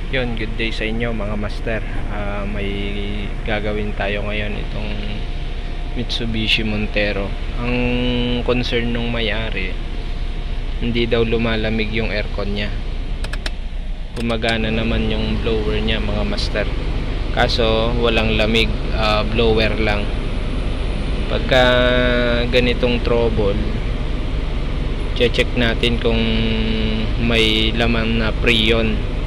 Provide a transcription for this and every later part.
Yun, good day sa inyo mga master. May gagawin tayo ngayon itong Mitsubishi Montero. Ang concern nung may-ari, hindi daw lumalamig yung aircon niya. Gumagana naman yung blower niya mga master. Kaso walang lamig, blower lang. Pagka ganitong trouble, check natin kung may laman na Freon.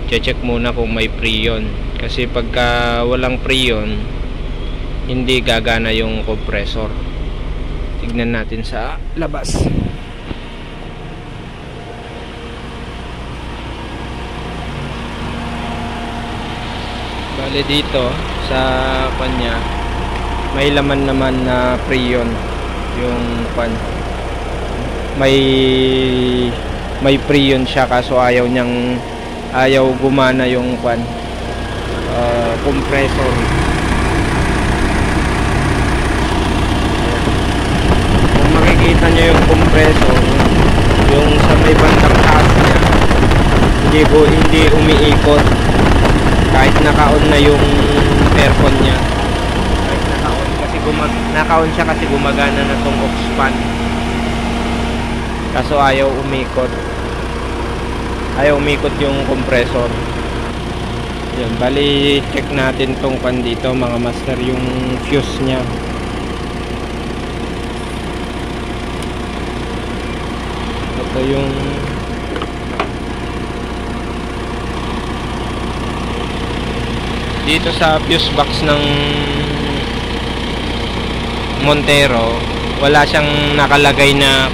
Check muna kung may Freon, kasi pagka walang Freon hindi gagana yung compressor. Tignan natin sa labas. Bale dito sa kanya may laman naman na Freon yung pan. May Freon siya, kaso ayaw gumana yung compressor. Kung makikita nyo yung compressor, yung sa may bandang taas niya, hindi umiikot kahit naka-on na yung aircon niya. Kahit naka-on kasi naka-on siya kasi gumagana na tong aux fan, kaso ayaw umikot yung compressor. Yan, bali check natin tong dito mga master, yung fuse nya. Ito yung dito sa fuse box ng Montero, wala siyang nakalagay na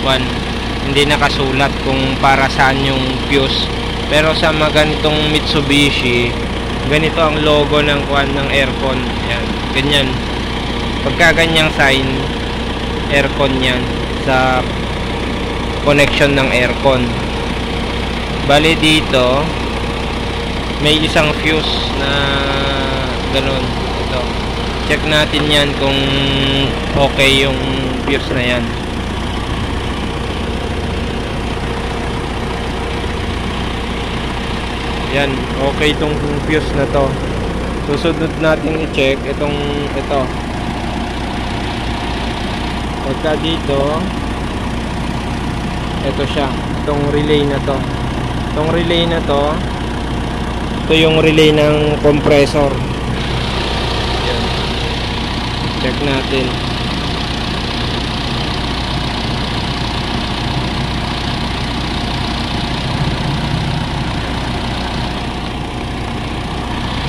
hindi nakasulat kung para saan yung fuse. Pero sa magantong Mitsubishi, ganito ang logo ng aircon. Yan, ganyan. Pagka ganyang sign, aircon yan, sa connection ng aircon. Bali dito may isang fuse na ganun. Ito, check natin yan kung okay yung fuse na yan. Yan, okay itong fuse na to. Susunod natin i-check ito. Pagka dito, ito siya, itong relay na to. Ito yung relay ng compressor. Yan. Check natin.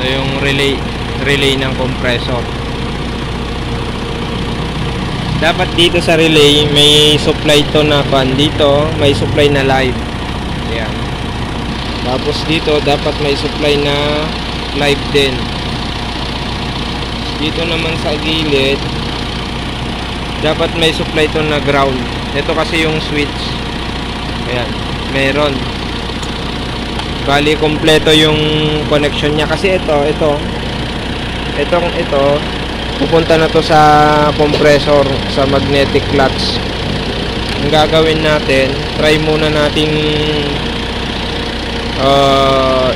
Yung relay ng compressor. Dapat dito sa relay may supply to na dito may supply na live. Ayan. Tapos dito dapat may supply na live din. Dito naman sa gilid dapat may supply to na ground. Ito kasi yung switch. Ayan, meron. Bali kompleto yung connection niya, kasi ito pupunta na to sa compressor, sa magnetic clutch. Ang gagawin natin, try muna nating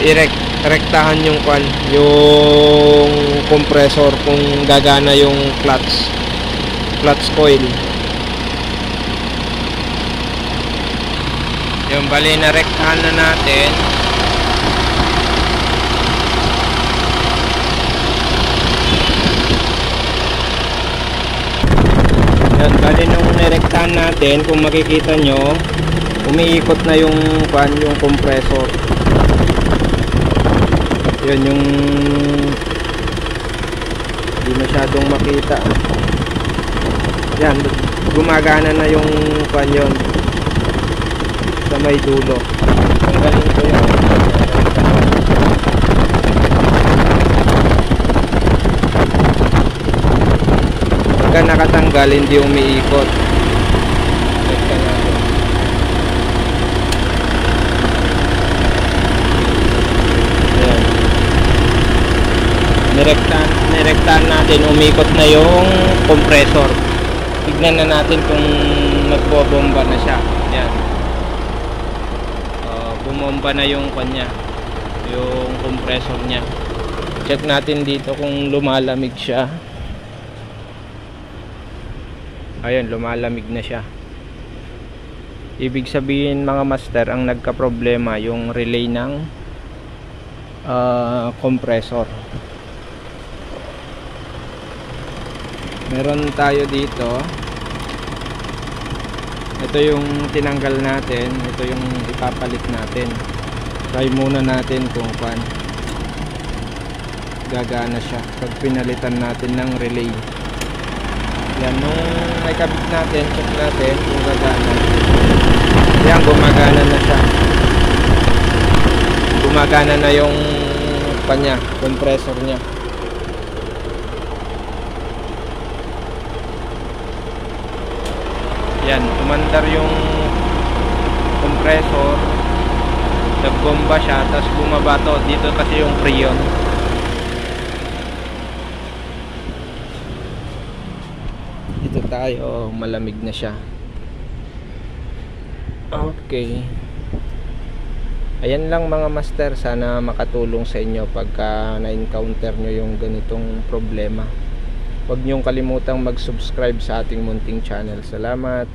irektahan yung compressor kung gagana yung clutch coil. Yung bali na rektahan na natin. Yan, bali nung nirektahan natin, kung makikita nyo, umiikot na yung compressor. Yun yung hindi masyadong makita. Yan, gumagana na yung yun sa may dulo. Tanggalin ko yan. Pagka nakatanggal, hindi umiikot. Ayan. Nirektahan natin, umikot na yung compressor. Tignan na natin kung nagbobomba na siya. Ayan. Bumomba na yung kanya. yung compressor nya. Check natin dito kung lumalamig siya. Ayun, lumalamig na siya. Ibig sabihin mga master, ang nagka-problema yung relay ng compressor. Meron tayo dito. Ito yung tinanggal natin, ito yung ipapalit natin. Try muna natin kung gagana siya pag pinalitan natin ng relay. Yan, nung may kabit natin, check natin kung gagana. Yan, gumagana na siya. Gumagana na yung compressor nya. Yan, umandar yung compressor, nagbomba siya, tapos bumaba to. Dito kasi yung freon. Dito tayo, malamig na siya. Okay. Ayan lang mga master, sana makatulong sa inyo pagka na-encounter nyo yung ganitong problema. Huwag niyong kalimutang mag-subscribe sa ating munting channel. Salamat.